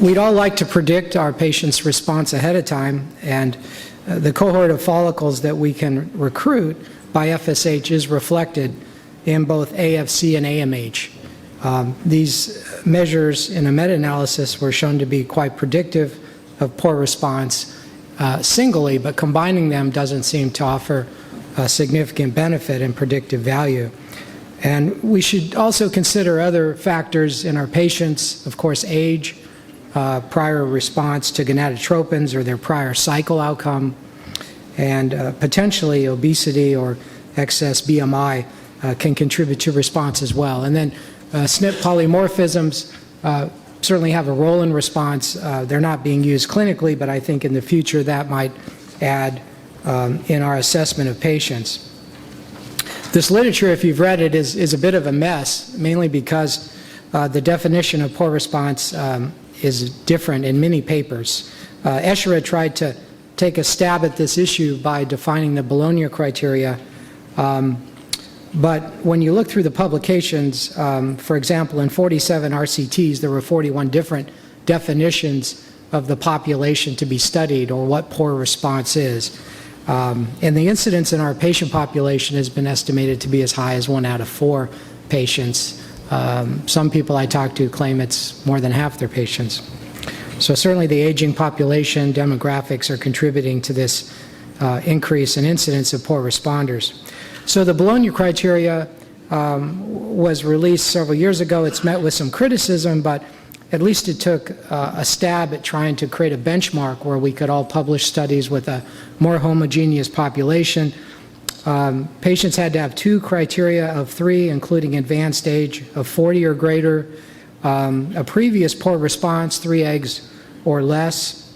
We'd all like to predict our patient's response ahead of time, and the cohort of follicles that we can recruit by FSH is reflected in both AFC and AMH. These measures in a meta-analysis were shown to be quite predictive of poor response singly, but combining them doesn't seem to offer a significant benefit and predictive value. And we should also consider other factors in our patients, of course, age, prior response to gonadotropins or their prior cycle outcome, and potentially obesity or excess BMI can contribute to response as well. And then SNP polymorphisms certainly have a role in response. They're not being used clinically, but I think in the future that might add in our assessment of patients. This literature, if you've read it, is a bit of a mess, mainly because the definition of poor response is different in many papers. Escherud tried to take a stab at this issue by defining the Bolonia criteria, but when you look through the publications, for example, in 47 RCTs, there were 41 different definitions of the population to be studied or what poor response is. And the incidence in our patient population has been estimated to be as high as 1 out of 4 patients. Some people I talk to claim it's more than half their patients. So certainly the aging population demographics are contributing to this increase in incidence of poor responders. So the Bolonia criteria was released several years ago. It's met with some criticism, but at least it took a stab at trying to create a benchmark where we could all publish studies with a more homogeneous population. Patients had to have 2 criteria of 3, including advanced age of 40 or greater, a previous poor response, 3 eggs or less,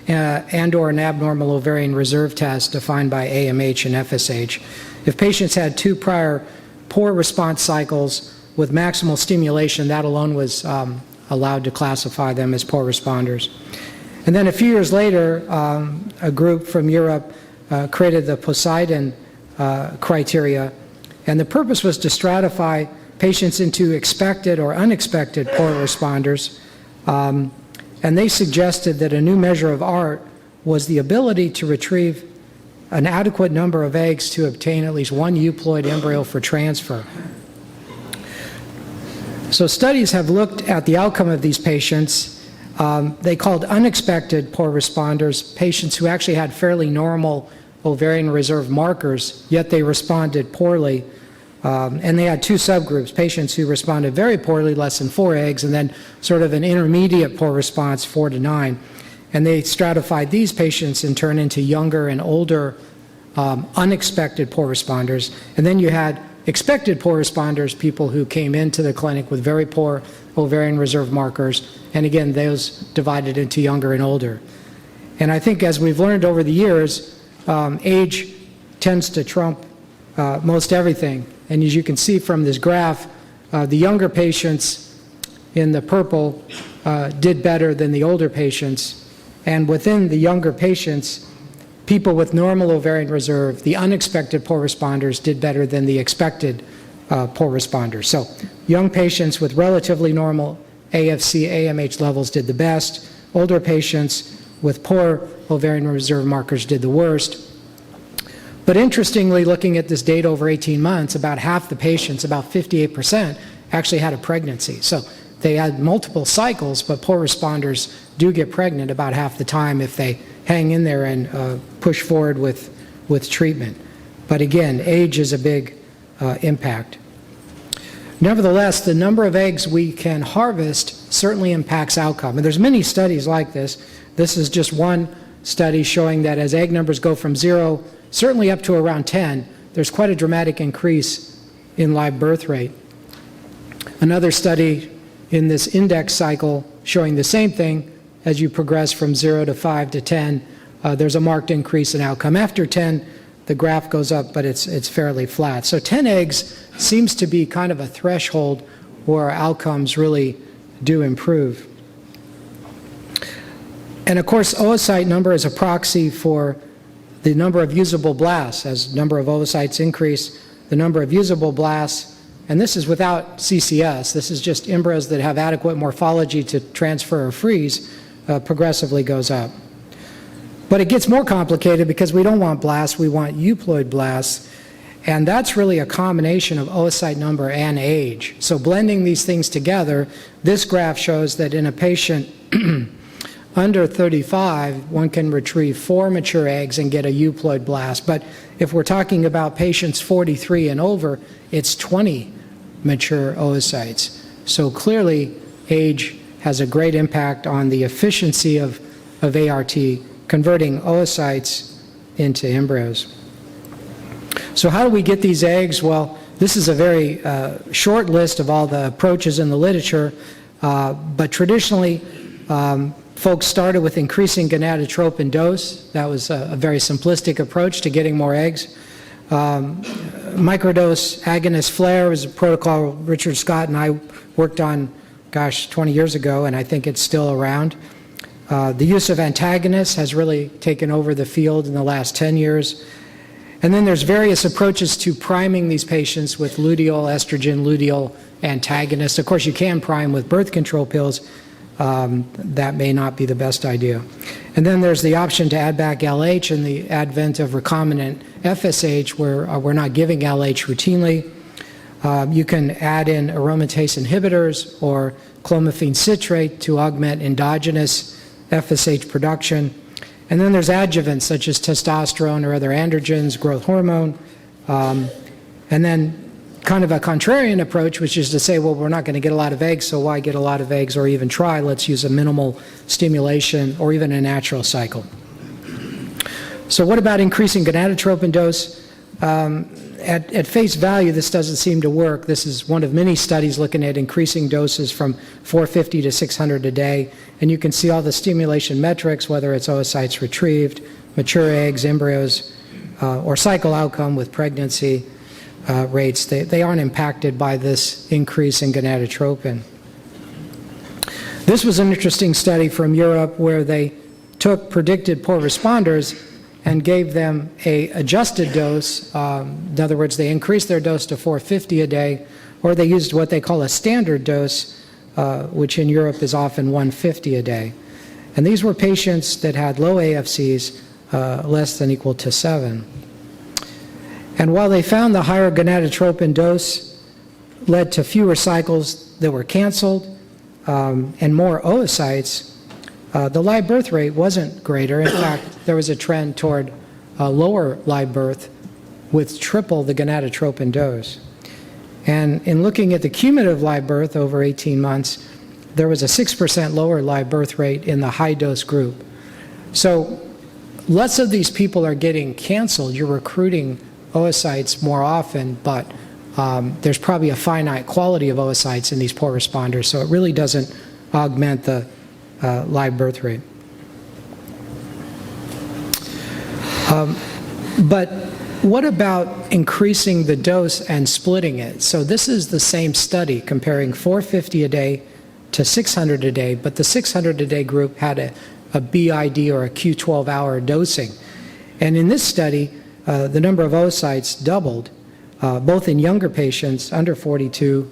and or an abnormal ovarian reserve test defined by AMH and FSH. If patients had 2 prior poor response cycles with maximal stimulation, that alone was allowed to classify them as poor responders. And then a few years later, a group from Europe created the Poseidon criteria, and the purpose was to stratify patients into expected or unexpected poor responders, and they suggested that a new measure of art was the ability to retrieve an adequate number of eggs to obtain at least 1 euploid embryo for transfer. So studies have looked at the outcome of these patients. They called unexpected poor responders patients who actually had fairly normal ovarian reserve markers, yet they responded poorly. And they had 2 subgroups, patients who responded very poorly, less than 4 eggs, and then sort of an intermediate poor response, 4 to 9. And they stratified these patients in turn into younger and older unexpected poor responders. And then you had expected poor responders, people who came into the clinic with very poor ovarian reserve markers, and again, those divided into younger and older. And I think as we've learned over the years, age tends to trump most everything. And as you can see from this graph, the younger patients in the purple did better than the older patients. And within the younger patients, people with normal ovarian reserve, the unexpected poor responders did better than the expected poor responders. So young patients with relatively normal AFC, AMH levels did the best. Older patients with poor ovarian reserve markers did the worst. But interestingly, looking at this data over 18 months, about half the patients, about 58%, actually had a pregnancy. So they had multiple cycles, but poor responders do get pregnant about half the time if they hang in there and push forward with treatment. But again, age is a big impact. Nevertheless, the number of eggs we can harvest certainly impacts outcome. And there's many studies like this. This is just one study showing that as egg numbers go from 0, certainly up to around 10, there's quite a dramatic increase in live birth rate. Another study in this index cycle showing the same thing. As you progress from 0 to 5 to 10, there's a marked increase in outcome. After 10, the graph goes up, but it's fairly flat. So 10 eggs seems to be kind of a threshold where outcomes really do improve. And of course, oocyte number is a proxy for the number of usable blasts. As number of oocytes increase, the number of usable blasts and this is without CCS, this is just embryos that have adequate morphology to transfer or freeze, progressively goes up. But it gets more complicated because we don't want blasts, we want euploid blasts, and that's really a combination of oocyte number and age. So blending these things together, this graph shows that in a patient under 35, one can retrieve 4 mature eggs and get a euploid blast. But if we're talking about patients 43 and over, it's 20 mature oocytes. So clearly, age has a great impact on the efficiency of ART, converting oocytes into embryos. So how do we get these eggs? Well, this is a very short list of all the approaches in the literature, but traditionally, folks started with increasing gonadotropin dose. That was a very simplistic approach to getting more eggs. Microdose agonist flare was a protocol Richard Scott and I worked on, 20 years ago, and I think it's still around. The use of antagonists has really taken over the field in the last 10 years. And then there's various approaches to priming these patients with luteal, estrogen, luteal antagonists. Of course, you can prime with birth control pills. That may not be the best idea. And then there's the option to add back LH and the advent of recombinant FSH, where we're not giving LH routinely. You can add in aromatase inhibitors or clomiphene citrate to augment endogenous FSH production. And then there's adjuvants such as testosterone or other androgens, growth hormone. And then kind of a contrarian approach, which is to say, well, we're not going to get a lot of eggs, so why get a lot of eggs or even try? Let's use a minimal stimulation or even a natural cycle. So what about increasing gonadotropin dose? At face value, this doesn't seem to work. This is one of many studies looking at increasing doses from 450 to 600 a day. And you can see all the stimulation metrics, whether it's oocytes retrieved, mature eggs, embryos, or cycle outcome with pregnancy rates. They aren't impacted by this increase in gonadotropin. This was an interesting study from Europe where they took predicted poor responders and gave them a adjusted dose. In other words, they increased their dose to 450 a day, or they used what they call a standard dose, which in Europe is often 150 a day. And these were patients that had low AFCs, less than equal to 7. And while they found the higher gonadotropin dose led to fewer cycles that were canceled and more oocytes, the live birth rate wasn't greater. In fact, there was a trend toward lower live birth with triple the gonadotropin dose. And in looking at the cumulative live birth over 18 months, there was a 6% lower live birth rate in the high dose group. So less of these people are getting canceled. You're recruiting oocytes more often, but there's probably a finite quality of oocytes in these poor responders, so it really doesn't augment the live birth rate. But what about increasing the dose and splitting it? So this is the same study comparing 450 a day to 600 a day, but the 600 a day group had a BID or a Q12 hour dosing. And in this study, the number of oocytes doubled, both in younger patients under 42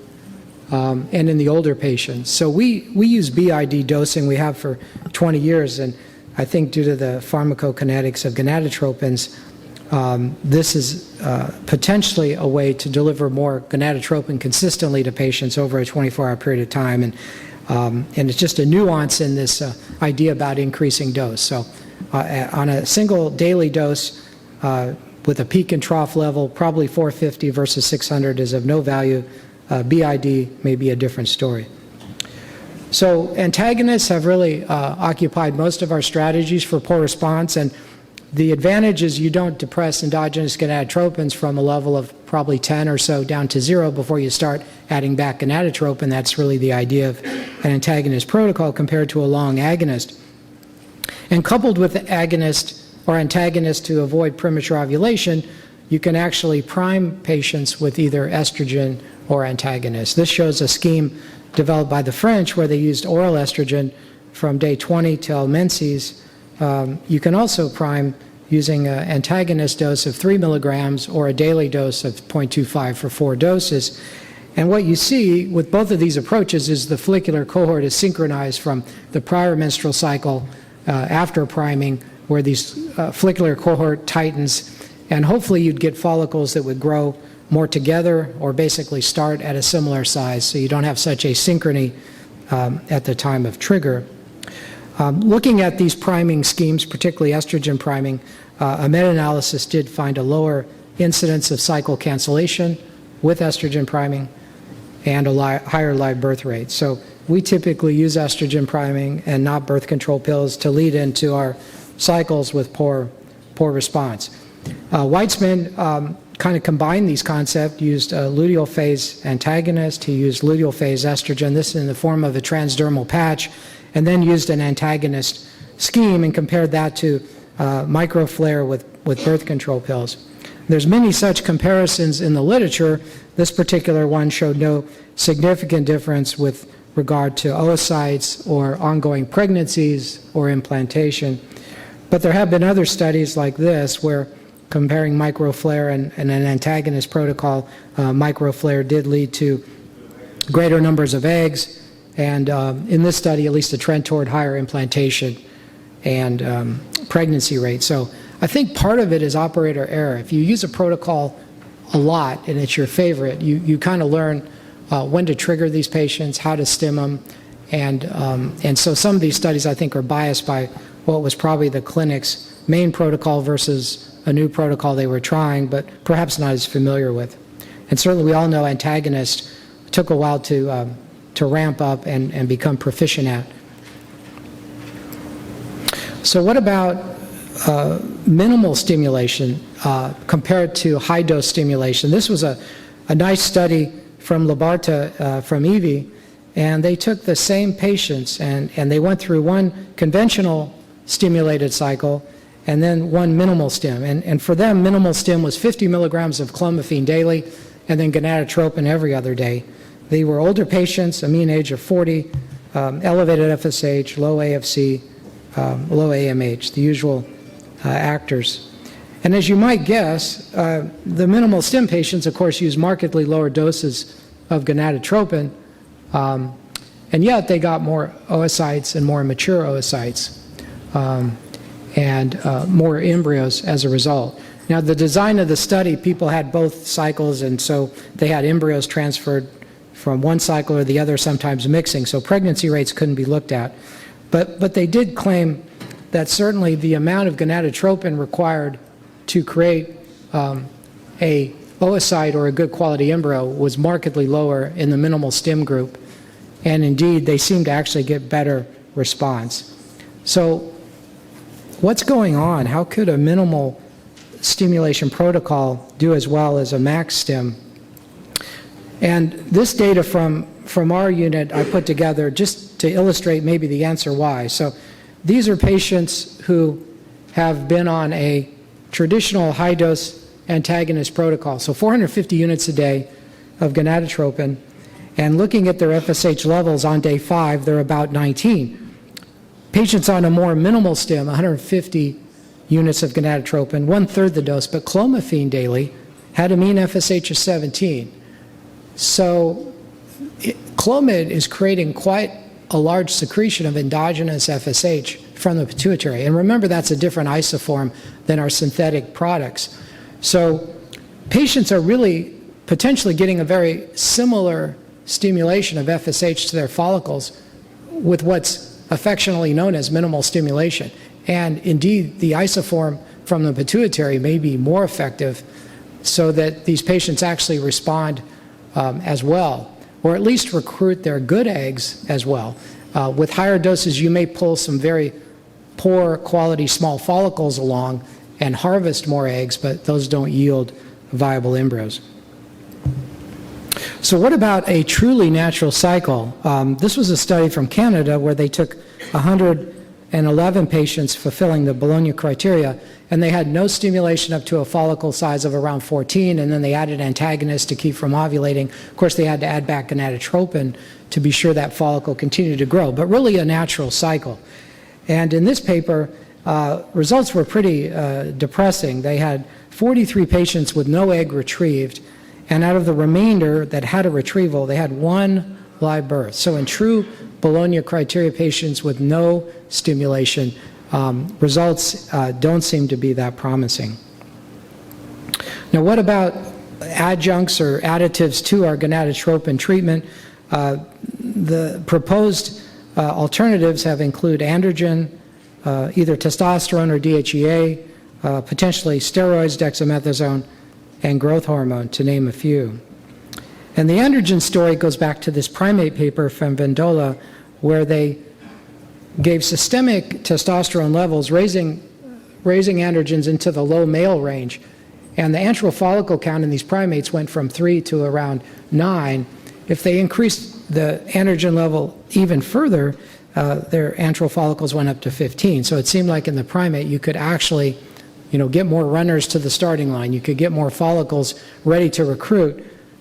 and in the older patients. So we use BID dosing, we have for 20 years, and I think due to the pharmacokinetics of gonadotropins, this is potentially a way to deliver more gonadotropin consistently to patients over a 24-hour period of time. And it's just a nuance in this idea about increasing dose. So on a single daily dose with a peak and trough level, probably 450 versus 600 is of no value. BID may be a different story. So antagonists have really occupied most of our strategies for poor response, and the advantage is you don't depress endogenous gonadotropins from a level of probably 10 or so down to 0 before you start adding back gonadotropin. That's really the idea of an antagonist protocol compared to a long agonist. And coupled with the agonist or antagonist to avoid premature ovulation, you can actually prime patients with either estrogen or antagonist. This shows a scheme developed by the French where they used oral estrogen from day 20 till menses. You can also prime using an antagonist dose of 3 milligrams or a daily dose of 0.25 for 4 doses. And what you see with both of these approaches is the follicular cohort is synchronized from the prior menstrual cycle after priming, where these follicular cohort tightens, and hopefully you'd get follicles that would grow more together or basically start at a similar size, so you don't have such asynchrony at the time of trigger. Looking at these priming schemes, particularly estrogen priming, a meta-analysis did find a lower incidence of cycle cancellation with estrogen priming and a higher live birth rate. So we typically use estrogen priming and not birth control pills to lead into our cycles with poor response. Weitzman kind of combined these concepts, used a luteal phase antagonist, he used luteal phase estrogen, this in the form of a transdermal patch, and then used an antagonist scheme and compared that to microflare with birth control pills. There's many such comparisons in the literature. This particular one showed no significant difference with regard to oocytes or ongoing pregnancies or implantation. But there have been other studies like this where comparing microflare and an antagonist protocol, microflare did lead to greater numbers of eggs, and in this study, at least a trend toward higher implantation and pregnancy rate. So I think part of it is operator error. If you use a protocol a lot and it's your favorite, you kind of learn when to trigger these patients, how to stim them, and so some of these studies I think are biased by what was probably the clinic's main protocol versus a new protocol they were trying, but perhaps not as familiar with. And certainly we all know antagonist took a while to ramp up and become proficient at. So what about minimal stimulation compared to high-dose stimulation? This was a nice study from Labarta from Evie, and they took the same patients and they went through one conventional stimulated cycle and then one minimal stim. And for them, minimal stim was 50 milligrams of clomiphene daily and then gonadotropin every other day. They were older patients, a mean age of 40, elevated FSH, low AFC, low AMH, the usual actors. And as you might guess, the minimal stim patients, of course, use markedly lower doses of gonadotropin, and yet they got more oocytes and more mature oocytes and more embryos as a result. Now, the design of the study, people had both cycles, and so they had embryos transferred from one cycle or the other, sometimes mixing, so pregnancy rates couldn't be looked at. But they did claim that certainly the amount of gonadotropin required to create a oocyte or a good quality embryo was markedly lower in the minimal stim group, and indeed they seemed to actually get better response. So what's going on? How could a minimal stimulation protocol do as well as a max stim? And this data from our unit I put together just to illustrate maybe the answer why. So these are patients who have been on a traditional high-dose antagonist protocol, so 450 units a day of gonadotropin, and looking at their FSH levels on day 5, they're about 19. Patients on a more minimal stim, 150 units of gonadotropin, 1/3 the dose, but clomiphene daily, had a mean FSH of 17. So Clomid is creating quite a large secretion of endogenous FSH from the pituitary. And remember, that's a different isoform than our synthetic products. So patients are really potentially getting a very similar stimulation of FSH to their follicles with what's affectionately known as minimal stimulation. And indeed, the isoform from the pituitary may be more effective so that these patients actually respond as well, or at least recruit their good eggs as well. With higher doses, you may pull some very poor quality small follicles along and harvest more eggs, but those don't yield viable embryos. So what about a truly natural cycle? This was a study from Canada where they took 111 patients fulfilling the Bolonia criteria, and they had no stimulation up to a follicle size of around 14, and then they added antagonists to keep from ovulating. Of course, they had to add back gonadotropin to be sure that follicle continued to grow, but really a natural cycle. And in this paper, results were pretty depressing. They had 43 patients with no egg retrieved, And out of the remainder that had a retrieval, they had 1 live birth. So in true Bolonia criteria patients with no stimulation, results don't seem to be that promising. Now, what about adjuncts or additives to our gonadotropin treatment? The proposed alternatives have include androgen, either testosterone or DHEA, potentially steroids, dexamethasone, and growth hormone, to name a few. And the androgen story goes back to this primate paper from Vendola, where they gave systemic testosterone levels, raising androgens into the low male range. And the antral follicle count in these primates went from 3 to around 9. If they increased the androgen level even further, their antral follicles went up to 15. So it seemed like in the primate you could actually, get more runners to the starting line. You could get more follicles ready to recruit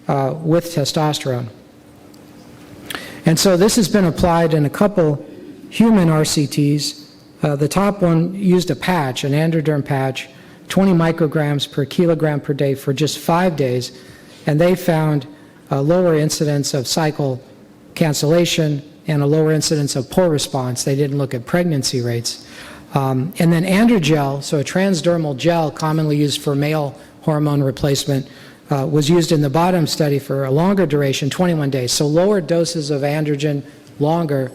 with testosterone. And so this has been applied in a couple human RCTs. The top one used a patch, an androderm patch, 20 micrograms per kilogram per day for just 5 days, and they found a lower incidence of cycle cancellation and a lower incidence of poor response. They didn't look at pregnancy rates. And then androgel, so a transdermal gel commonly used for male hormone replacement, was used in the bottom study for a longer duration, 21 days. So lower doses of androgen, longer,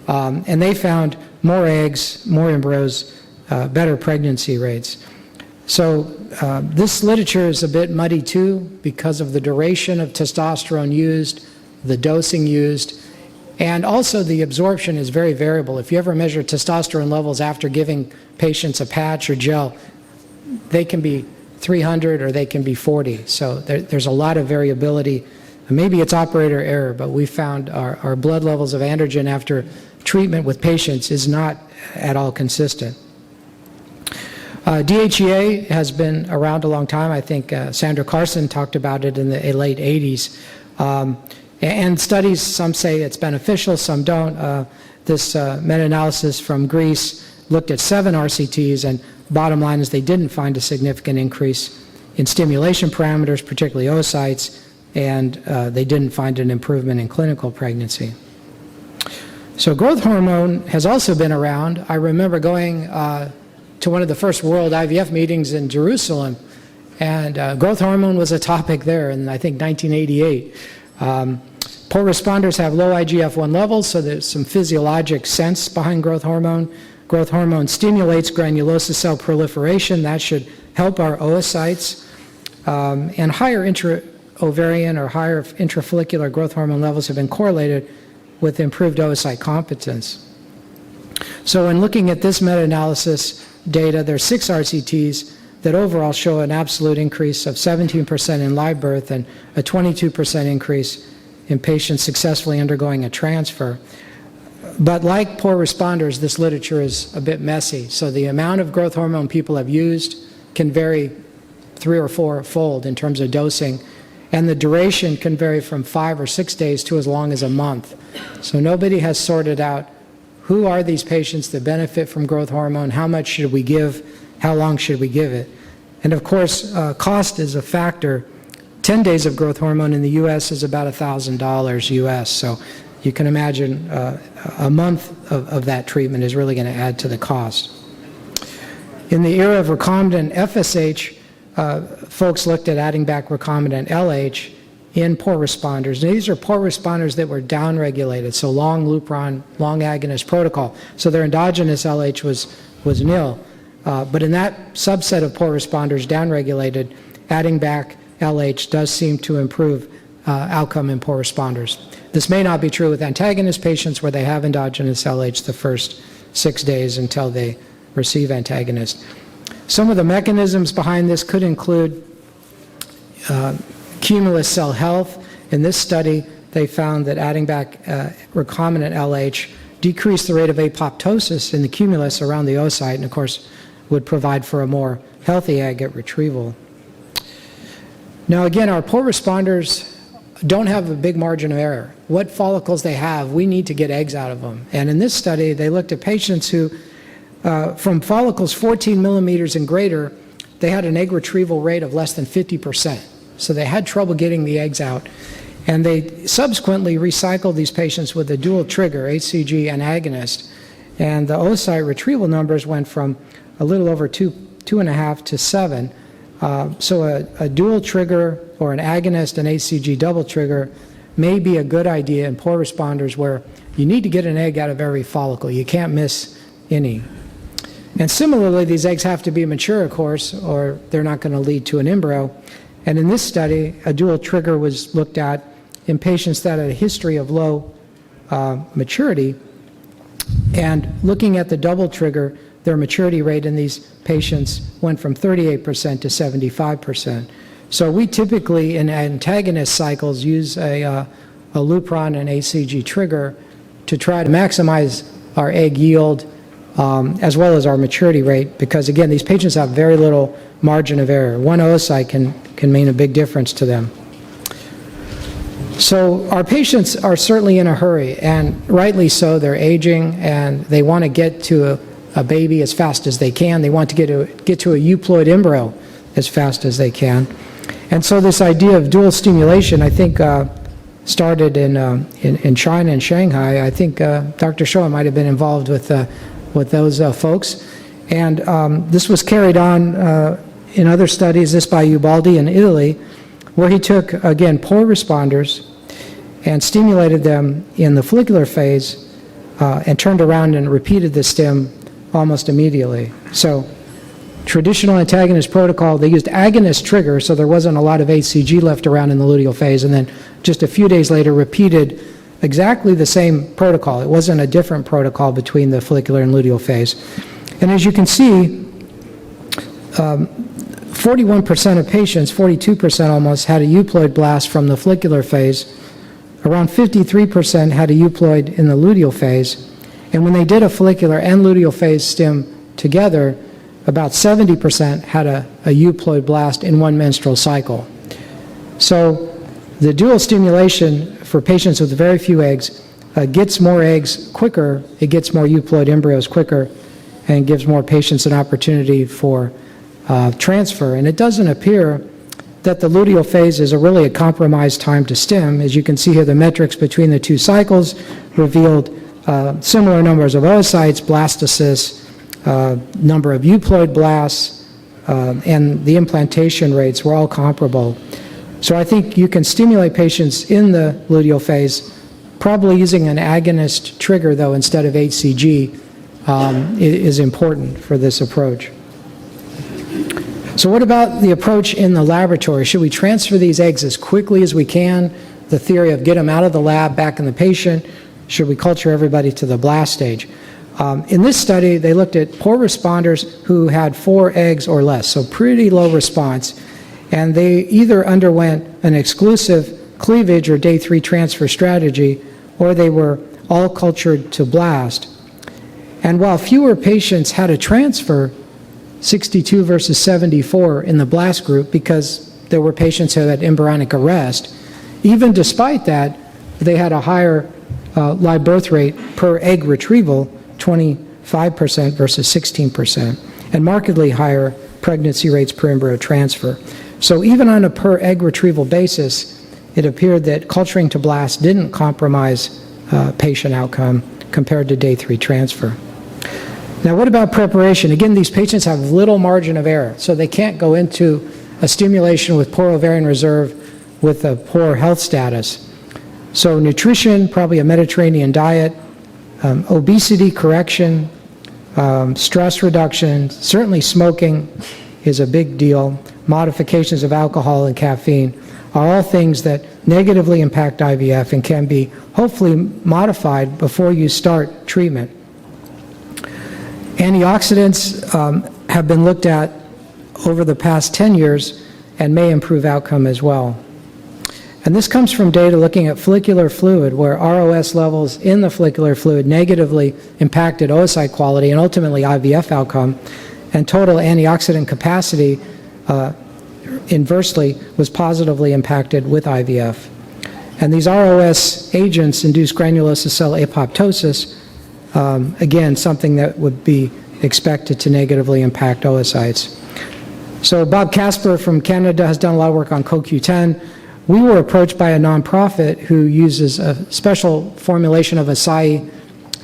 and they found more eggs, more embryos, better pregnancy rates. So this literature is a bit muddy too because of the duration of testosterone used, the dosing used, and also the absorption is very variable. If you ever measure testosterone levels after giving patients a patch or gel, they can be 300 or they can be 40. So there's a lot of variability. Maybe it's operator error, but we found our blood levels of androgen after treatment with patients is not at all consistent. DHEA has been around a long time. I think Sandra Carson talked about it in the late 80s. And studies, some say it's beneficial, some don't. This meta-analysis from Greece looked at 7 RCTs, and bottom line is they didn't find a significant increase in stimulation parameters, particularly oocytes, and they didn't find an improvement in clinical pregnancy. So growth hormone has also been around. I remember going to one of the first World IVF meetings in Jerusalem, and growth hormone was a topic there in, I think, 1988. Poor responders have low IGF-1 levels, so there's some physiologic sense behind growth hormone. Growth hormone stimulates granulosa cell proliferation. That should help our oocytes. And higher intra-ovarian or higher intrafollicular growth hormone levels have been correlated with improved oocyte competence. So in looking at this meta-analysis data, there are 6 RCTs that overall show an absolute increase of 17% in live birth and a 22% increase in patients successfully undergoing a transfer. But like poor responders, this literature is a bit messy. So the amount of growth hormone people have used can vary 3 or 4-fold in terms of dosing, and the duration can vary from 5 or 6 days to as long as a month. So nobody has sorted out who are these patients that benefit from growth hormone, how much should we give, how long should we give it. And of course, cost is a factor. 10 days of growth hormone in the US is about $1,000 US, so you can imagine a month of that treatment is really going to add to the cost. In the era of recombinant FSH, folks looked at adding back recombinant LH in poor responders. Now, these are poor responders that were downregulated, so long lupron, long agonist protocol. So their endogenous LH was nil. But in that subset of poor responders, downregulated, adding back LH does seem to improve outcome in poor responders. This may not be true with antagonist patients where they have endogenous LH the first 6 days until they receive antagonist. Some of the mechanisms behind this could include cumulus cell health. In this study, they found that adding back recombinant LH decreased the rate of apoptosis in the cumulus around the oocyte, and of course would provide for a more healthy egg at retrieval. Now again, our poor responders don't have a big margin of error. What follicles they have, we need to get eggs out of them. And in this study, they looked at patients who, from follicles 14 millimeters and greater, they had an egg retrieval rate of less than 50%. so they had trouble getting the eggs out. And they subsequently recycled these patients with a dual trigger, HCG antagonist, and the oocyte retrieval numbers went from a little over 2.5 to 7. So a dual trigger or an agonist and HCG double trigger may be a good idea in poor responders where you need to get an egg out of every follicle. You can't miss any. And similarly, these eggs have to be mature, of course, or they're not going to lead to an embryo. And in this study, a dual trigger was looked at in patients that had a history of low maturity. And looking at the double trigger, their maturity rate in these patients went from 38% to 75%. So we typically, in antagonist cycles, use a lupron and HCG trigger to try to maximize our egg yield as well as our maturity rate, because again, these patients have very little margin of error. One oocyte can mean a big difference to them. So our patients are certainly in a hurry, and rightly so. They're aging and they want to get to a baby as fast as they can. They want to get to a euploid embryo as fast as they can. And so this idea of dual stimulation, I think, started in China and Shanghai. I think Dr. Shoa might have been involved with those folks. And this was carried on in other studies, this by Ubaldi in Italy, where he took, again, poor responders and stimulated them in the follicular phase and turned around and repeated the stim almost immediately. So traditional antagonist protocol, they used agonist trigger, so there wasn't a lot of HCG left around in the luteal phase, and then just a few days later repeated exactly the same protocol. It wasn't a different protocol between the follicular and luteal phase. And as you can see, 41% of patients, 42% almost, had a euploid blast from the follicular phase. Around 53% had a euploid in the luteal phase. And when they did a follicular and luteal phase stim together, about 70% had a euploid blast in one menstrual cycle. So the dual stimulation for patients with very few eggs gets more eggs quicker, it gets more euploid embryos quicker, and gives more patients an opportunity for transfer. And it doesn't appear that the luteal phase is really a compromised time to stim. As you can see here, the metrics between the two cycles revealed similar numbers of oocytes, blastocysts, number of euploid blasts, and the implantation rates were all comparable. So I think you can stimulate patients in the luteal phase, probably using an agonist trigger, though, instead of HCG, is important for this approach. So what about the approach in the laboratory? Should we transfer these eggs as quickly as we can? The theory of get them out of the lab, back in the patient. Should we culture everybody to the blast stage? In this study, they looked at poor responders who had 4 eggs or less, so pretty low response. And they either underwent an exclusive cleavage or day 3 transfer strategy, or they were all cultured to blast. And while fewer patients had a transfer, 62 versus 74 in the blast group, because there were patients who had embryonic arrest, even despite that, they had a higher live birth rate per egg retrieval, 25% versus 16%, and markedly higher pregnancy rates per embryo transfer. So even on a per egg retrieval basis, it appeared that culturing to blast didn't compromise patient outcome compared to day 3 transfer. Now, what about preparation? Again, these patients have little margin of error, so they can't go into a stimulation with poor ovarian reserve with a poor health status. So nutrition, probably a Mediterranean diet, obesity correction, stress reduction, certainly smoking is a big deal, modifications of alcohol and caffeine are all things that negatively impact IVF and can be hopefully modified before you start treatment. Antioxidants have been looked at over the past 10 years and may improve outcome as well. And this comes from data looking at follicular fluid, where ROS levels in the follicular fluid negatively impacted oocyte quality and ultimately IVF outcome, and total antioxidant capacity inversely was positively impacted with IVF. And these ROS agents induce granulosa cell apoptosis, again, something that would be expected to negatively impact oocytes. So Bob Casper from Canada has done a lot of work on CoQ10. We were approached by a nonprofit who uses a special formulation of acai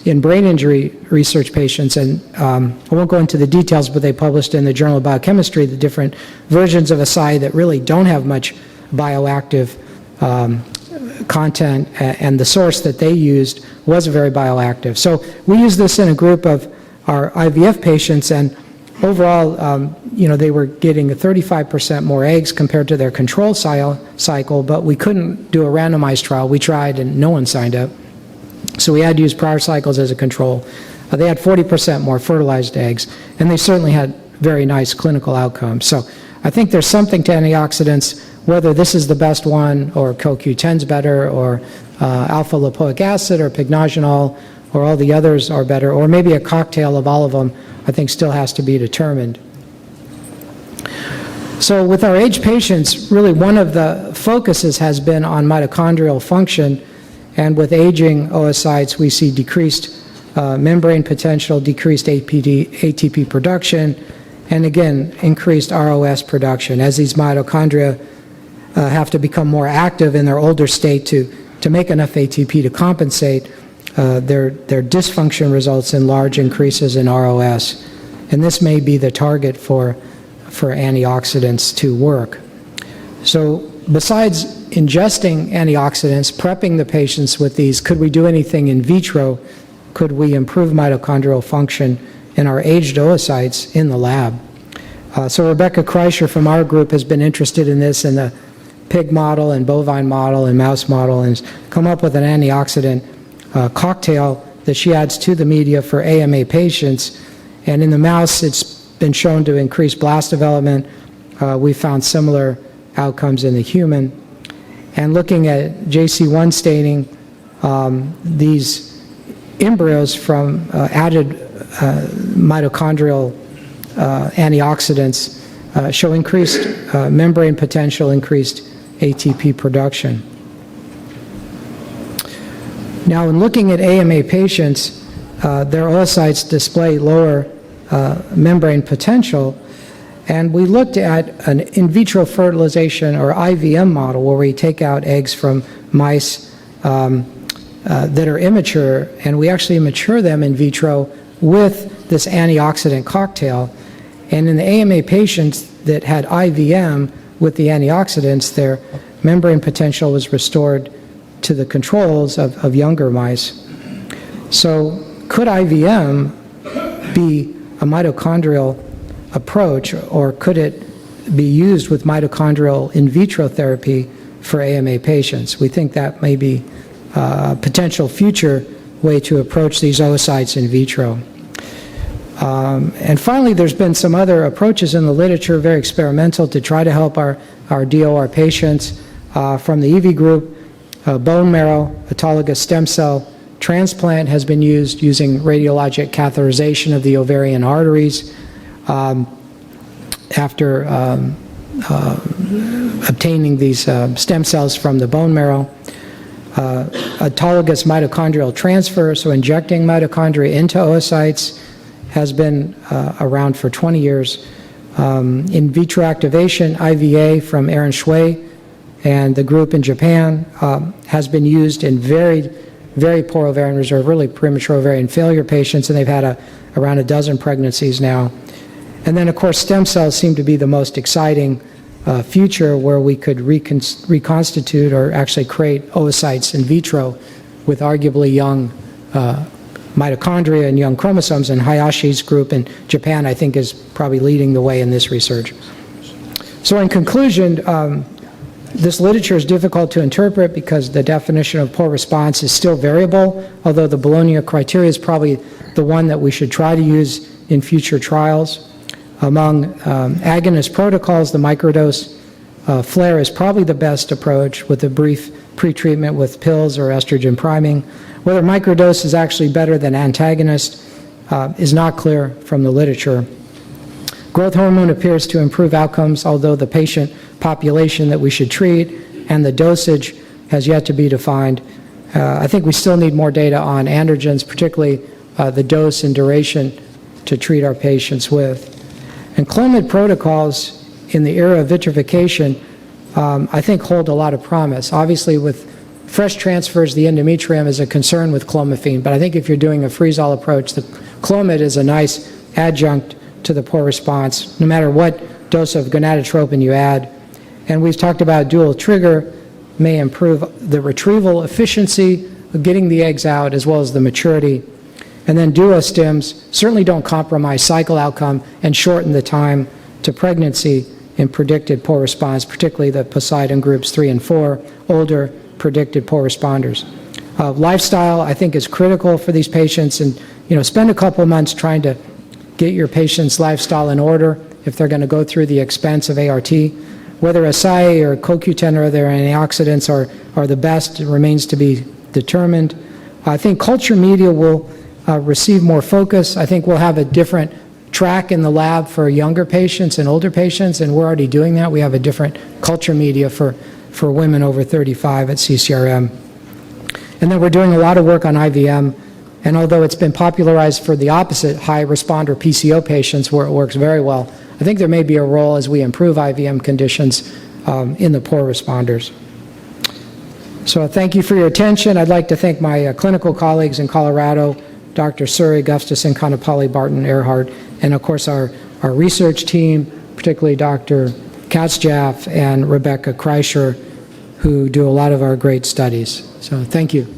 in brain injury research patients, and I won't go into the details, but they published in the Journal of Biochemistry the different versions of acai that really don't have much bioactive content, and the source that they used was very bioactive. So we used this in a group of our IVF patients, and overall, they were getting 35% more eggs compared to their control cycle, but we couldn't do a randomized trial. We tried, and no one signed up. So we had to use prior cycles as a control. They had 40% more fertilized eggs, and they certainly had very nice clinical outcomes. So I think there's something to antioxidants, whether this is the best one, or CoQ10's better, or alpha lipoic acid, or pycnogenol, or all the others are better, or maybe a cocktail of all of them, I think still has to be determined. So with our aged patients, really one of the focuses has been on mitochondrial function, and with aging oocytes, we see decreased membrane potential, decreased ATP production, and again, increased ROS production, as these mitochondria have to become more active in their older state to make enough ATP to compensate. Their dysfunction results in large increases in ROS, and this may be the target for antioxidants to work. So besides ingesting antioxidants, prepping the patients with these, could we do anything in vitro? Could we improve mitochondrial function in our aged oocytes in the lab? So Rebecca Kreischer from our group has been interested in this in the pig model and bovine model and mouse model, and has come up with an antioxidant cocktail that she adds to the media for AMA patients. And in the mouse, it's been shown to increase blast development. We found similar outcomes in the human. And looking at JC1 staining, these embryos from added mitochondrial antioxidants show increased membrane potential, increased ATP production. Now, in looking at AMA patients, their oocytes display lower membrane potential, and we looked at an in vitro fertilization or IVM model where we take out eggs from mice that are immature, and we actually mature them in vitro with this antioxidant cocktail. And in the AMA patients that had IVM with the antioxidants, their membrane potential was restored to the controls of younger mice. So could IVM be a mitochondrial approach, or could it be used with mitochondrial in vitro therapy for AMA patients? We think that may be a potential future way to approach these oocytes in vitro. And finally, there's been some other approaches in the literature, very experimental, to try to help our DOR patients. From the EV group, bone marrow autologous stem cell transplant has been used using radiologic catheterization of the ovarian arteries after obtaining these stem cells from the bone marrow. Autologous mitochondrial transfer, so injecting mitochondria into oocytes, has been around for 20 years. In vitro activation, IVA from Aaron Shui and the group in Japan has been used in very, very poor ovarian reserve, really premature ovarian failure patients, and they've had around a dozen pregnancies now. And then, of course, stem cells seem to be the most exciting future, where we could reconstitute or actually create oocytes in vitro with arguably young mitochondria and young chromosomes. And Hayashi's group in Japan, I think, is probably leading the way in this research. So in conclusion, this literature is difficult to interpret because the definition of poor response is still variable, although the Bolonia criteria is probably the one that we should try to use in future trials. Among agonist protocols, the microdose flare is probably the best approach, with a brief pretreatment with pills or estrogen priming. Whether microdose is actually better than antagonist is not clear from the literature. Growth hormone appears to improve outcomes, although the patient population that we should treat and the dosage has yet to be defined. I think we still need more data on androgens, particularly the dose and duration to treat our patients with. And Clomid protocols in the era of vitrification, I think hold a lot of promise. Obviously, with fresh transfers, the endometrium is a concern with clomiphene, but I think if you're doing a freeze-all approach, the Clomid is a nice adjunct to the poor response, no matter what dose of gonadotropin you add. And we've talked about dual trigger may improve the retrieval efficiency of getting the eggs out as well as the maturity. And then duostims certainly don't compromise cycle outcome and shorten the time to pregnancy in predicted poor response, particularly the Poseidon groups 3 and 4, older predicted poor responders. Lifestyle, I think, is critical for these patients, and spend a couple of months trying to get your patient's lifestyle in order if they're going to go through the expense of ART. Whether acai or CoQ10 or other antioxidants are the best remains to be determined. I think culture media will receive more focus. I think we'll have a different track in the lab for younger patients and older patients, and we're already doing that. We have a different culture media for women over 35 at CCRM. And then we're doing a lot of work on IVM, and although it's been popularized for the opposite, high responder PCO patients where it works very well, I think there may be a role as we improve IVM conditions in the poor responders. So thank you for your attention. I'd like to thank my clinical colleagues in Colorado, Dr. Suri, Gustafson, Conopoli, Barton, Earhart, and of course our research team, particularly Dr. Katzjaff and Rebecca Kreischer, who do a lot of our great studies. So thank you.